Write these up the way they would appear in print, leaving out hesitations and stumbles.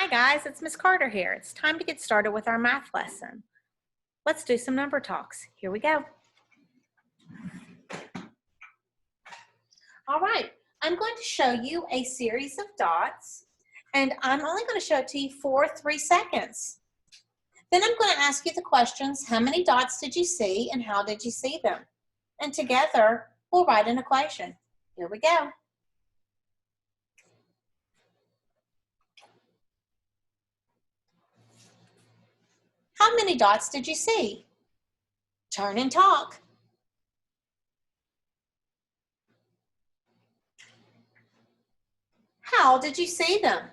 Hi guys, it's Miss Carter here. It's time to get started with our math lesson. Let's do some number talks. Here we go. All right, I'm going to show you a series of dots, and I'm only going to show it to you for 3 seconds. Then I'm going to ask you the questions, how many dots did you see and how did you see them? And together, we'll write an equation. Here we go. How many dots did you see? Turn and talk. How did you see them?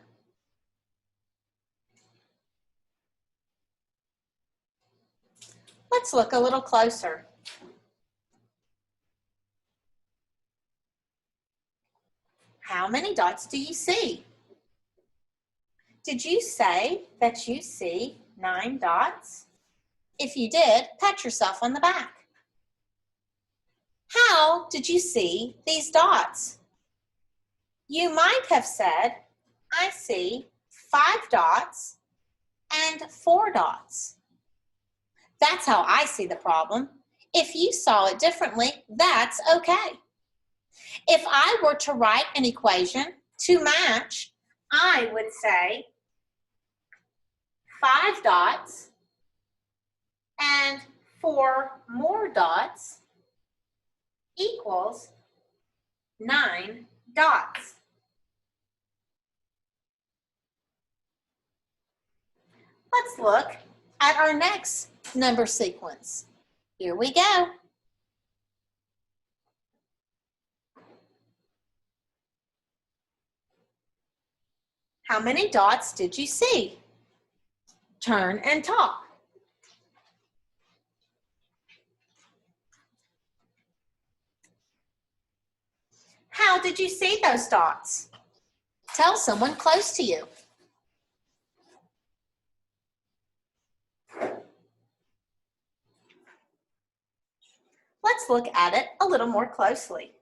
Let's look a little closer. How many dots do you see? Did you say that you see 9 dots? If you did, pat yourself on the back. How did you see these dots? You might have said, I see 5 dots and 4 dots. That's how I see the problem. If you saw it differently, that's okay. If I were to write an equation to match, I would say 5 dots and 4 more dots equals 9 dots. Let's look at our next number sequence. Here we go. How many dots did you see? Turn and talk. How did you see those dots? Tell someone close to you. Let's look at it a little more closely.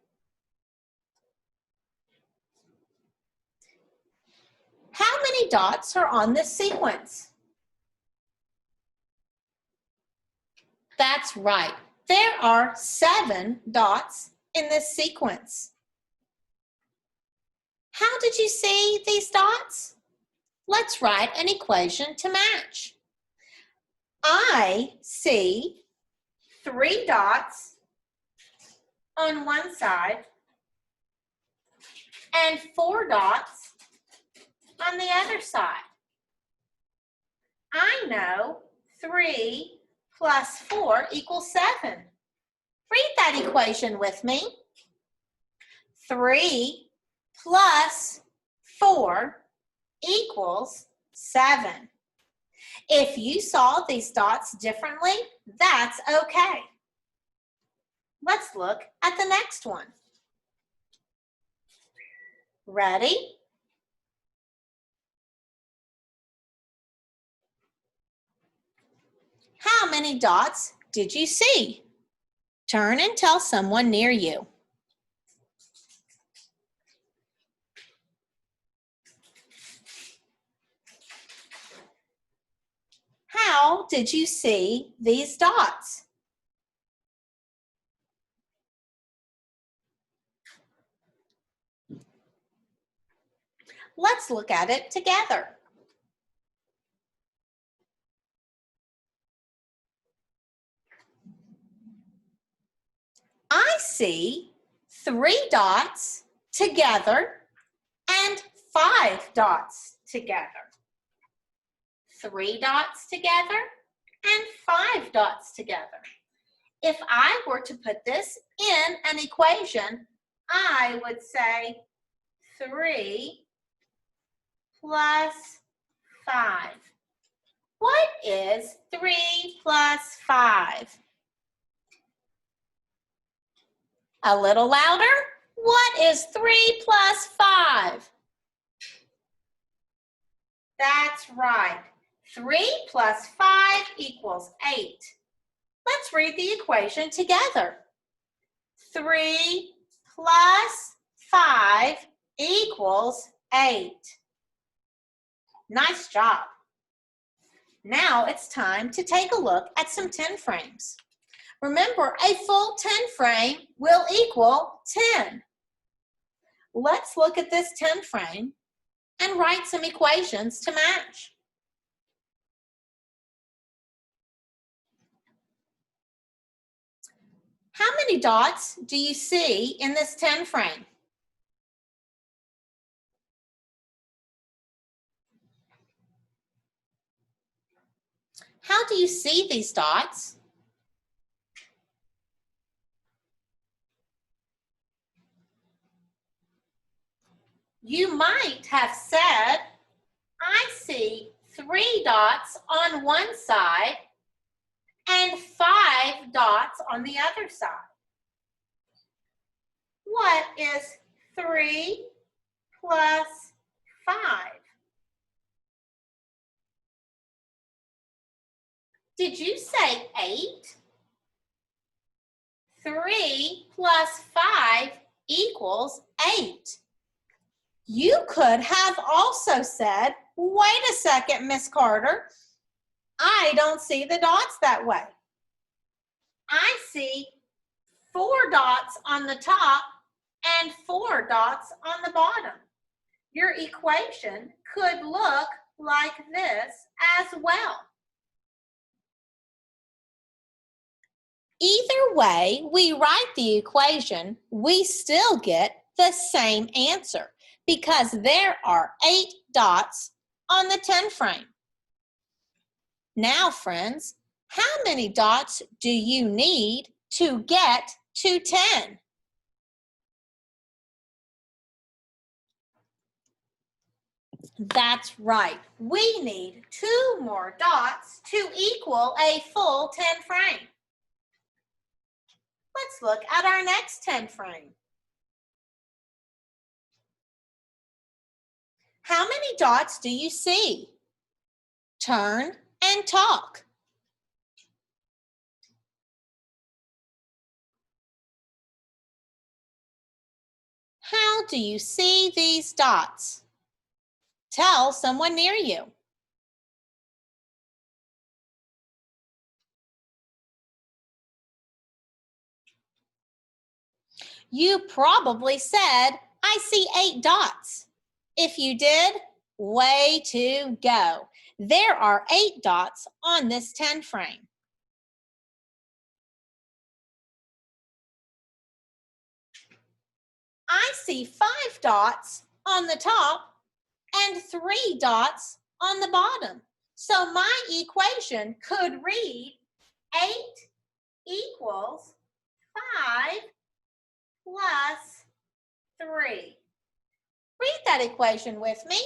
How many dots are on this sequence? That's right. There are 7 dots in this sequence. How did you see these dots? Let's write an equation to match. I see 3 dots on one side and 4 dots on the other side. I know 3 plus 4 equals 7. Read that equation with me. 3 plus 4 equals 7. If you saw these dots differently, that's okay. Let's look at the next one. Ready? How many dots did you see? Turn and tell someone near you. How did you see these dots? Let's look at it together. I see 3 dots together and 5 dots together. 3 dots together and 5 dots together. If I were to put this in an equation, I would say 3 plus 5. What is 3 plus 5? A little louder. What is 3 plus 5? That's right. 3 plus 5 equals 8. Let's read the equation together. 3 plus 5 equals 8. Nice job. Now it's time to take a look at some 10 frames. Remember, a full 10 frame will equal 10. Let's look at this 10 frame and write some equations to match. How many dots do you see in this 10 frame? How do you see these dots? You might have said, I see 3 dots on one side and 5 dots on the other side. What is 3 plus 5? Did you say 8? 3 plus 5 equals 8. You could have also said, wait a second, Miss Carter. I don't see the dots that way. I see 4 dots on the top and 4 dots on the bottom. Your equation could look like this as well. Either way we write the equation, we still get the same answer because there are 8 dots on the 10 frame. Now, friends, how many dots do you need to get to 10? That's right. We need 2 more dots to equal a full 10 frame. Let's look at our next 10 frame. How many dots do you see? Turn and talk. How do you see these dots? Tell someone near you. You probably said, I see 8 dots. If you did, way to go. There are 8 dots on this 10 frame. I see 5 dots on the top and 3 dots on the bottom. So my equation could read 8 equals 5 plus 3. Read that equation with me.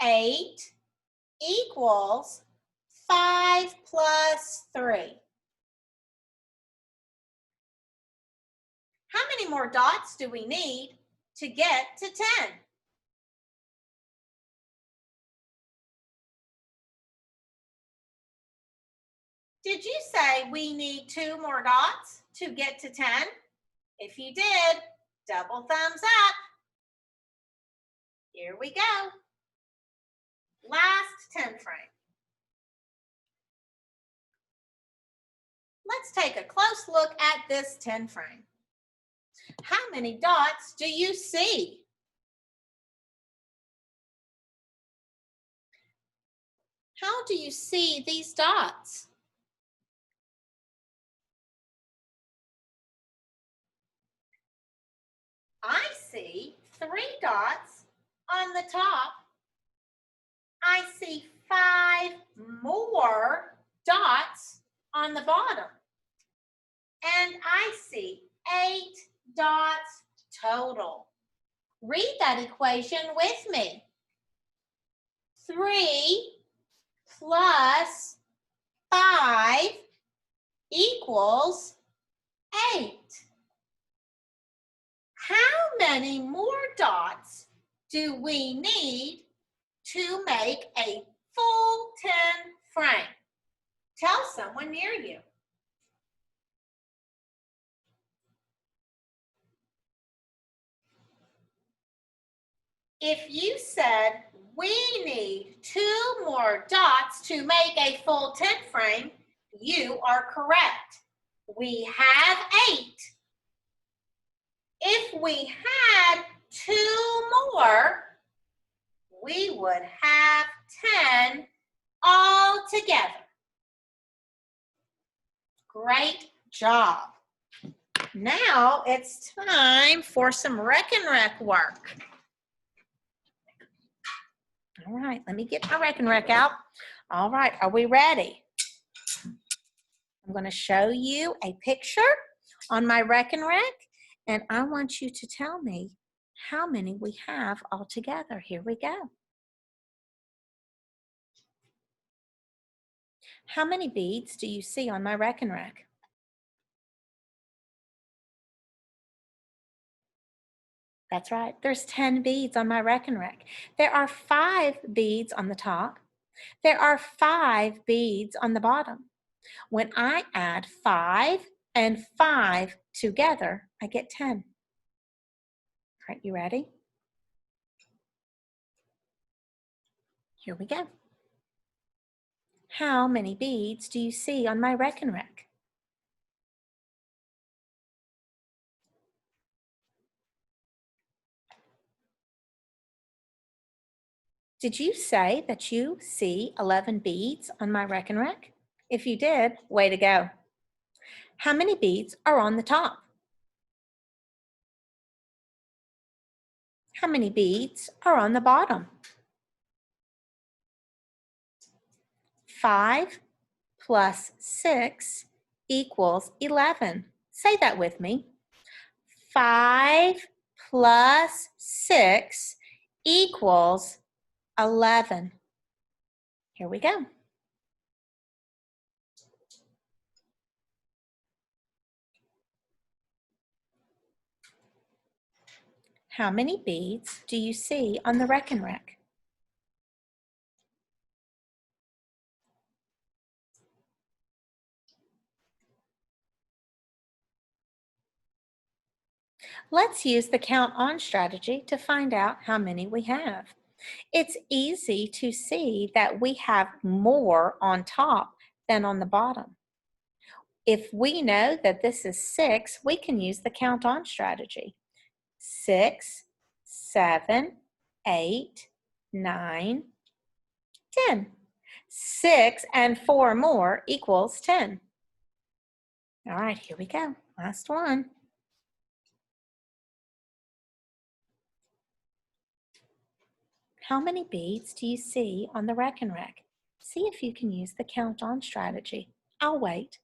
8 equals 5 plus 3. How many more dots do we need to get to 10? Did you say we need 2 more dots to get to 10? If you did, double thumbs up. Here we go. Last 10 frame. Let's take a close look at this 10 frame. How many dots do you see? How do you see these dots? I see 3 dots on the top. I see 5 more dots on the bottom. And I see 8 dots total. Read that equation with me. 3 plus 5 equals 8. How many more dots do we need to make a full 10 frame? Tell someone near you. If you said we need 2 more dots to make a full tent frame, you are correct. We have 8. If we had 2 more, we would have 10 all together. Great job. Now it's time for some Rec and Rec work. All right, let me get my Rec and Rec out. All right, are we ready? I'm going to show you a picture on my Rec and Rec, and I want you to tell me how many we have all together. Here we go. How many beads do you see on my Rec and Rec? That's right, there's 10 beads on my Rec and Rec. There are 5 beads on the top. There are 5 beads on the bottom. When I add 5 and 5 together, I get 10. All right, you ready? Here we go. How many beads do you see on my Rec and Rec? Did you say that you see 11 beads on my Rec and Rec? If you did, way to go. How many beads are on the top? How many beads are on the bottom? 5 plus 6 equals 11. Say that with me. 5 plus 6 equals 11. Here we go. How many beads do you see on the Rec and Rec? Let's use the count on strategy to find out how many we have. It's easy to see that we have more on top than on the bottom. If we know that this is 6, we can use the count on strategy. 6, 7, 8, 9, 10. 6 and 4 more equals 10. All right, here we go. Last one. How many beads do you see on the Rec and Rec? See if you can use the count on strategy. I'll wait.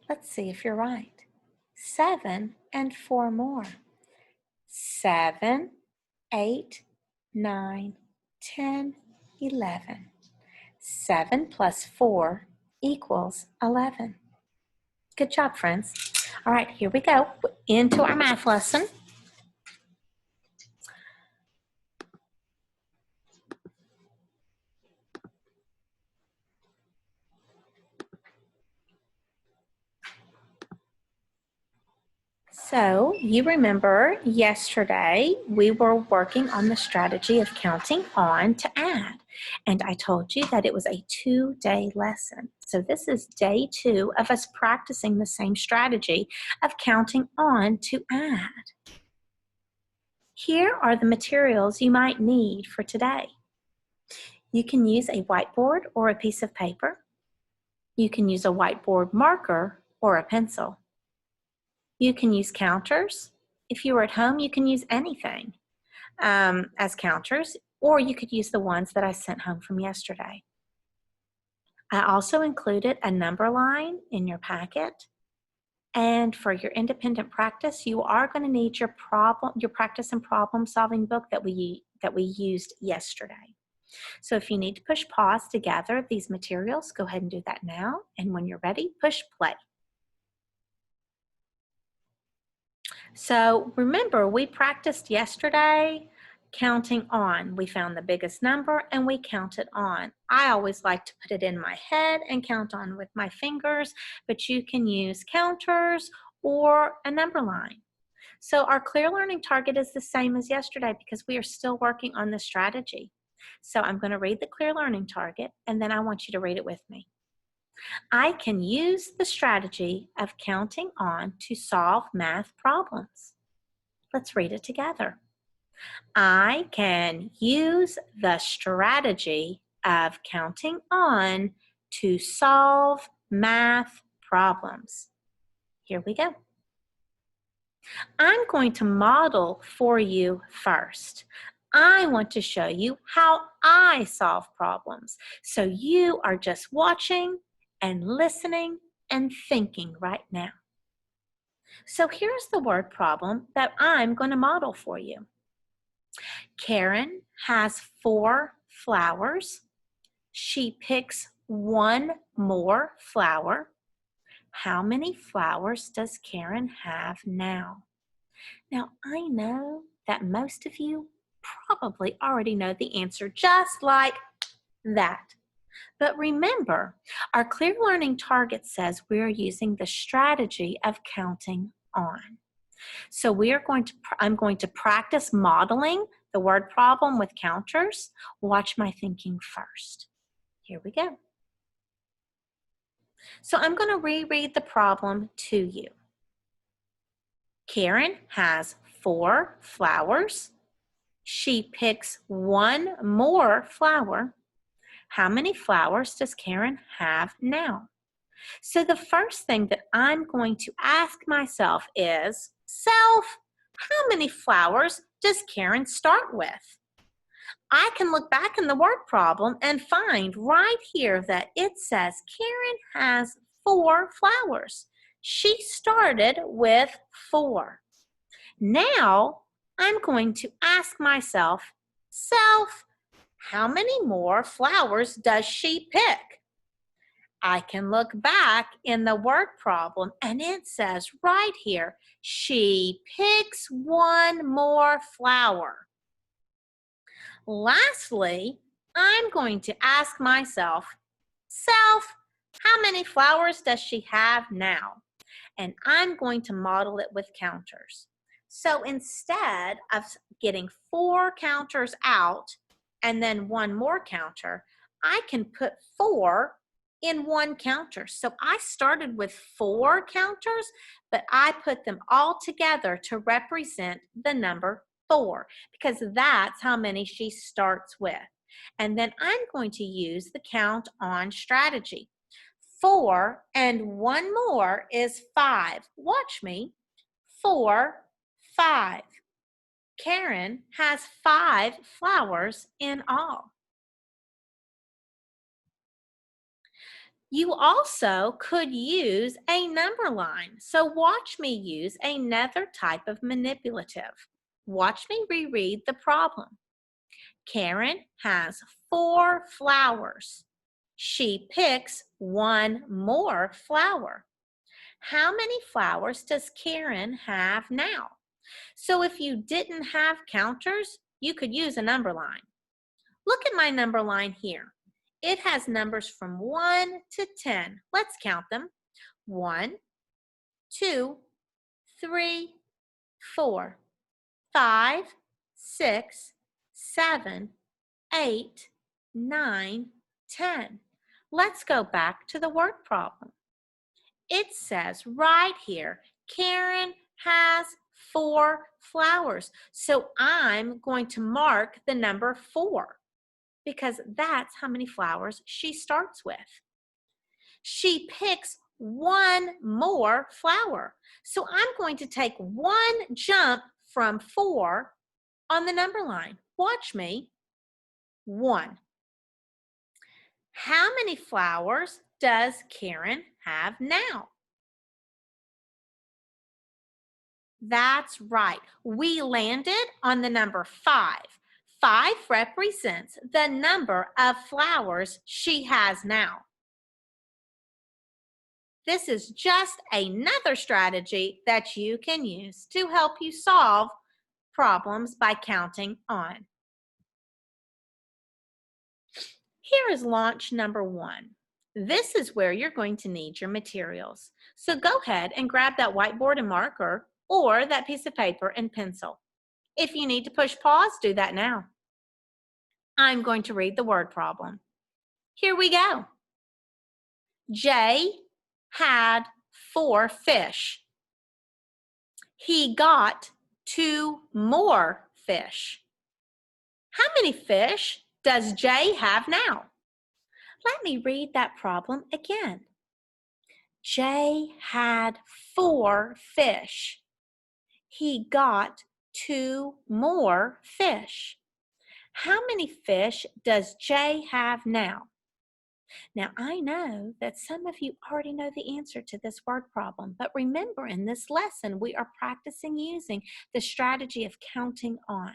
Let's see if you're right. 7 and 4 more. 7, 8, 9, 10, 11. 7 plus 4 equals 11. Good job, friends. All right, here we go into our math lesson. So you remember yesterday we were working on the strategy of counting on to add. And I told you that it was a 2-day lesson. So this is day 2 of us practicing the same strategy of counting on to add. Here are the materials you might need for today. You can use a whiteboard or a piece of paper. You can use a whiteboard marker or a pencil. You can use counters. If you were at home, you can use anything as counters, or you could use the ones that I sent home from yesterday. I also included a number line in your packet. And for your independent practice, you are going to need your practice and problem solving book that we used yesterday. So if you need to push pause to gather these materials, go ahead and do that now. And when you're ready, push play. So remember, we practiced yesterday counting on. We found the biggest number and we counted on. I always like to put it in my head and count on with my fingers, but you can use counters or a number line. So our clear learning target is the same as yesterday because we are still working on the strategy. So I'm going to read the clear learning target and then I want you to read it with me. I can use the strategy of counting on to solve math problems. Let's read it together. I can use the strategy of counting on to solve math problems. Here we go. I'm going to model for you first. I want to show you how I solve problems. So you are just watching and listening and thinking right now. So here's the word problem that I'm going to model for you. Karen has 4 flowers. She picks 1 more flower. How many flowers does Karen have now? Now, I know that most of you probably already know the answer just like that. But remember, our clear learning target says we're using the strategy of counting on. So I'm going to practice modeling the word problem with counters. Watch my thinking first. Here we go. So I'm going to reread the problem to you. Karen has 4 flowers. She picks 1 more flower. How many flowers does Karen have now? So the first thing that I'm going to ask myself is, self, how many flowers does Karen start with? I can look back in the word problem and find right here that it says Karen has 4 flowers. She started with 4. Now, I'm going to ask myself, self, how many more flowers does she pick? I can look back in the word problem and it says right here, she picks 1 more flower. Lastly, I'm going to ask myself, self, how many flowers does she have now? And I'm going to model it with counters. So instead of getting 4 counters out and then 1 more counter, I can put 4 in 1 counter. So I started with 4 counters, but I put them all together to represent the number 4 because that's how many she starts with. And then I'm going to use the count on strategy. 4 and 1 more is 5. Watch me. 4, 5. Karen has 5 flowers in all. You also could use a number line. So watch me use another type of manipulative. Watch me reread the problem. Karen has 4 flowers. She picks 1 more flower. How many flowers does Karen have now? So if you didn't have counters, you could use a number line. Look at my number line here. It has numbers from 1 to 10. Let's count them. 1, 2, 3, 4, 5, 6, 7, 8, 9, 10. Let's go back to the word problem. It says right here, Karen has 4 flowers. So I'm going to mark the number 4 because that's how many flowers she starts with. She picks 1 more flower. So I'm going to take 1 jump from 4 on the number line. Watch me. 1. How many flowers does Karen have now? That's right. We landed on the number 5. 5 represents the number of flowers she has now. This is just another strategy that you can use to help you solve problems by counting on. Here is launch number 1. This is where you're going to need your materials. So go ahead and grab that whiteboard and marker or that piece of paper and pencil. If you need to push pause, do that now. I'm going to read the word problem. Here we go. Jay had 4 fish. He got 2 more fish. How many fish does Jay have now? Let me read that problem again. Jay had 4 fish. He got 2 more fish. How many fish does Jay have now? Now, I know that some of you already know the answer to this word problem, but remember, in this lesson, we are practicing using the strategy of counting on.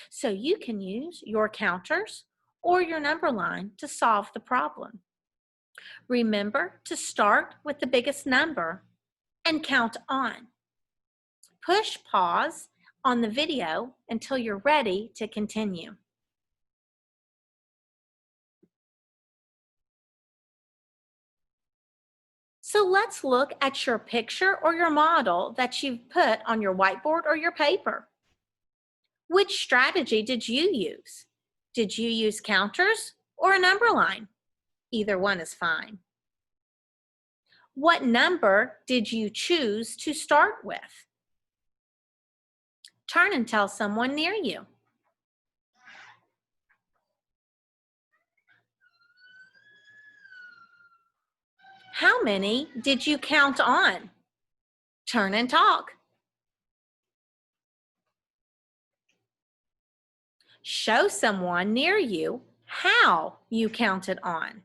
So you can use your counters or your number line to solve the problem. Remember to start with the biggest number and count on. Push pause on the video until you're ready to continue. So let's look at your picture or your model that you've put on your whiteboard or your paper. Which strategy did you use? Did you use counters or a number line? Either one is fine. What number did you choose to start with? Turn and tell someone near you. How many did you count on? Turn and talk. Show someone near you how you counted on.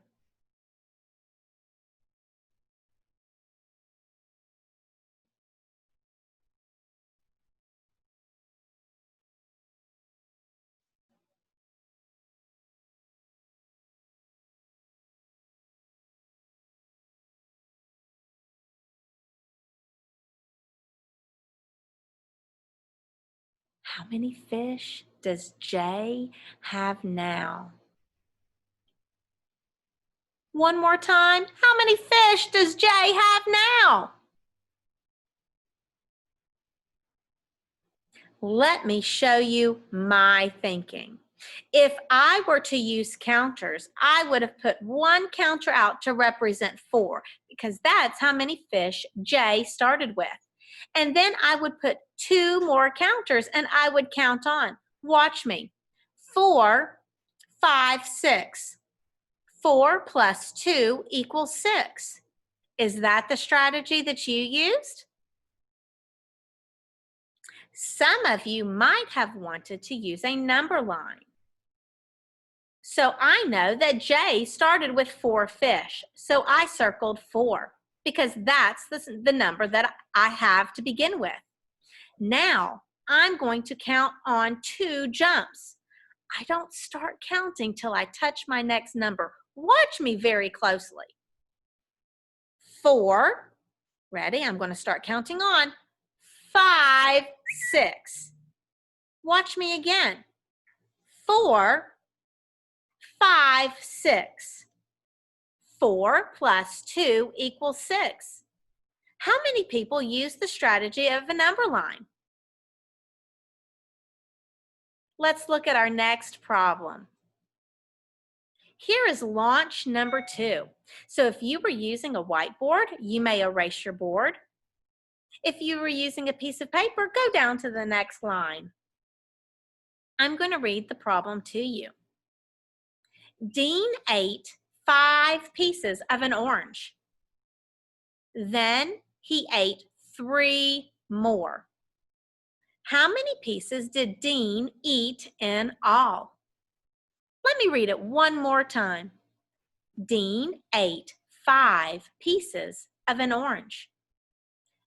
How many fish does Jay have now? One more time. How many fish does Jay have now? Let me show you my thinking. If I were to use counters, I would have put 1 counter out to represent 4 because that's how many fish Jay started with. And then I would put 2 more counters and I would count on. Watch me. 4, 5, 6. 4 plus 2 equals 6. Is that the strategy that you used? Some of you might have wanted to use a number line. So I know that Jay started with 4 fish. So I circled 4 because that's the number that I have to begin with. Now I'm going to count on 2 jumps. I don't start counting till I touch my next number. Watch me very closely. 4, ready? I'm going to start counting on. 5, 6. Watch me again. 4, 5, 6. 4 plus 2 equals 6. How many people use the strategy of a number line? Let's look at our next problem. Here is launch number 2. So if you were using a whiteboard, you may erase your board. If you were using a piece of paper, go down to the next line. I'm going to read the problem to you. Dean ate 5 pieces of an orange. Then he ate 3 more. How many pieces did Dean eat in all? Let me read it one more time. Dean ate 5 pieces of an orange.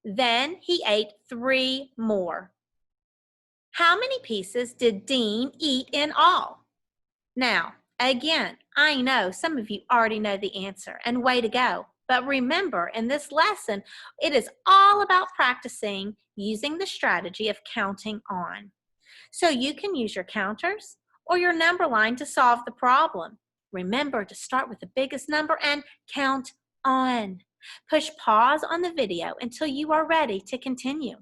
Then he ate 3 more. How many pieces did Dean eat in all? Now, again, I know some of you already know the answer, and way to go. But remember, in this lesson, it is all about practicing using the strategy of counting on. So you can use your counters or your number line to solve the problem. Remember to start with the biggest number and count on. Push pause on the video until you are ready to continue.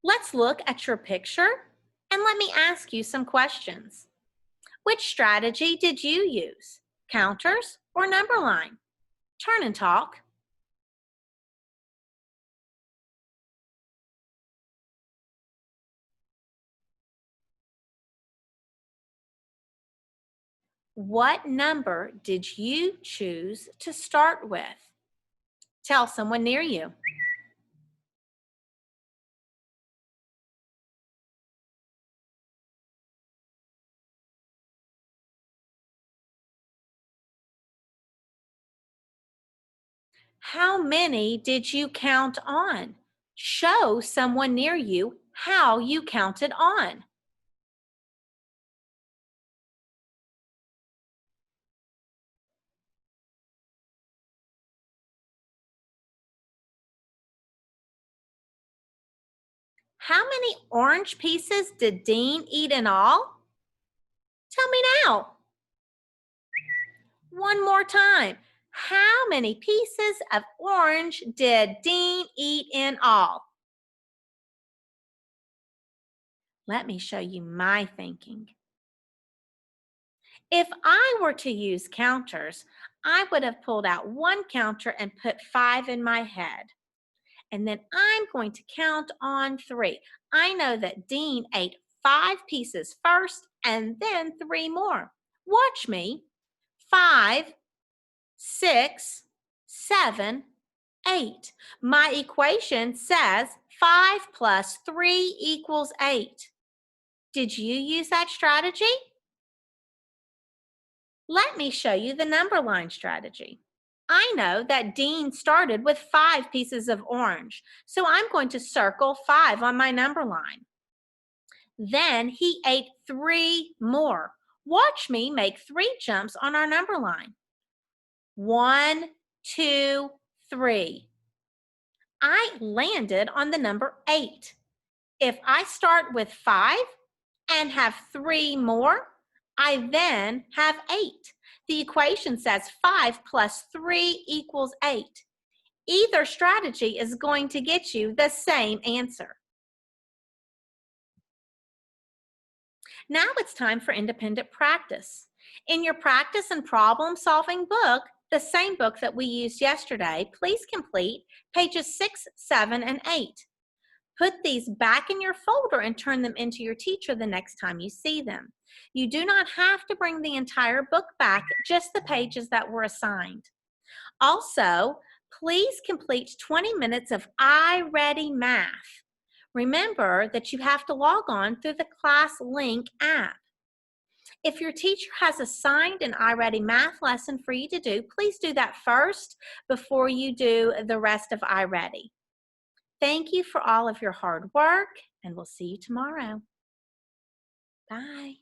Let's look at your picture and let me ask you some questions. Which strategy did you use? Counters or number line? Turn and talk. What number did you choose to start with? Tell someone near you. How many did you count on? Show someone near you how you counted on. How many orange pieces did Dean eat in all? Tell me now. One more time. How many pieces of orange did Dean eat in all? Let me show you my thinking. If I were to use counters, I would have pulled out one counter and put 5 in my head. And then I'm going to count on 3. I know that Dean ate 5 pieces first and then 3 more. Watch me. 5, 6, 7, 8. My equation says 5 plus 3 equals 8. Did you use that strategy? Let me show you the number line strategy. I know that Dean started with 5 pieces of orange, so I'm going to circle 5 on my number line. Then he ate 3 more. Watch me make 3 jumps on our number line. 1, 2, 3. I landed on the number 8. If I start with 5 and have 3 more, I then have 8. The equation says 5 plus 3 equals 8. Either strategy is going to get you the same answer. Now it's time for independent practice. In your practice and problem solving book, the same book that we used yesterday, please complete pages 6, 7, and 8. Put these back in your folder and turn them into your teacher the next time you see them. You do not have to bring the entire book back, just the pages that were assigned. Also, please complete 20 minutes of iReady Math. Remember that you have to log on through the ClassLink app. If your teacher has assigned an iReady Math lesson for you to do, please do that first before you do the rest of iReady. Thank you for all of your hard work, and we'll see you tomorrow. Bye.